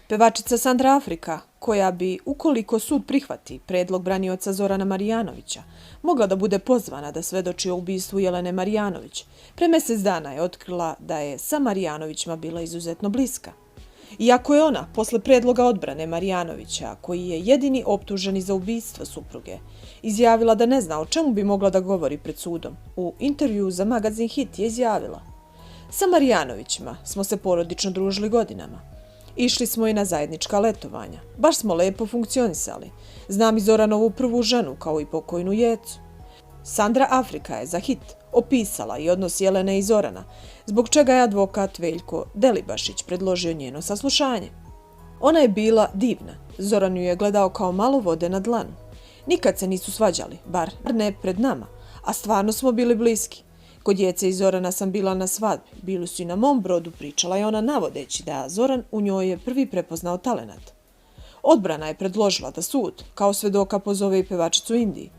Pevačica Sandra Afrika, koja bi, ukoliko sud prihvati predlog branioca Zorana Marjanovića, mogla da bude pozvana da svedoči o ubistvu Jelene Marjanović, pre mjesec dana je otkrila da je sa Marjanovićima bila izuzetno bliska. Iako je ona, posle predloga odbrane Marjanovića, koji je jedini optuženi za ubistvo supruge, izjavila da ne zna o čemu bi mogla da govori pred sudom, u intervju za magazin Hit je izjavila: "Sa Marjanovićima smo se porodično družili godinama. Išli smo i na zajednička letovanja. Baš smo lepo funkcionisali. Znam i Zoranovu prvu ženu, kao i pokojnu Jecu." Sandra Afrika je za Hit opisala i odnos Jelene i Zorana, zbog čega je advokat Veljko Delibašić predložio njeno saslušanje. "Ona je bila divna. Zoran ju je gledao kao malo vode na dlanu. Nikad se nisu svađali, bar ne pred nama, a stvarno smo bili bliski. Kod Jece i Zorana sam bila na svadbi, bili su i na mom brodu," pričala je ona navodeći da Zoran u njoj je prvi prepoznao talenat. Odbrana je predložila da sud, kao svedoka, pozove i pevačicu Indiji.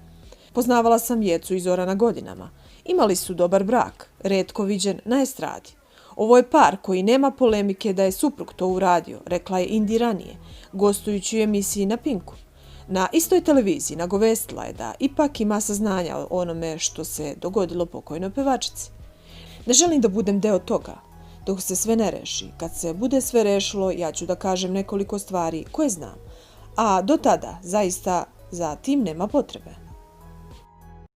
"Poznavala sam Jecu i Zorana godinama. Imali su dobar brak, retko viđen na estradi. Ovo je par koji nema polemike da je suprug to uradio," rekla je Indi ranije, gostujući u emisiji na Pinku. Na istoj televiziji nagovestila je da ipak ima saznanja o onome što se dogodilo pokojnoj pevačici. "Ne želim da budem deo toga. Dok se sve ne reši, kad se bude sve rešilo, ja ću da kažem nekoliko stvari koje znam. A do tada, zaista, za tim nema potrebe."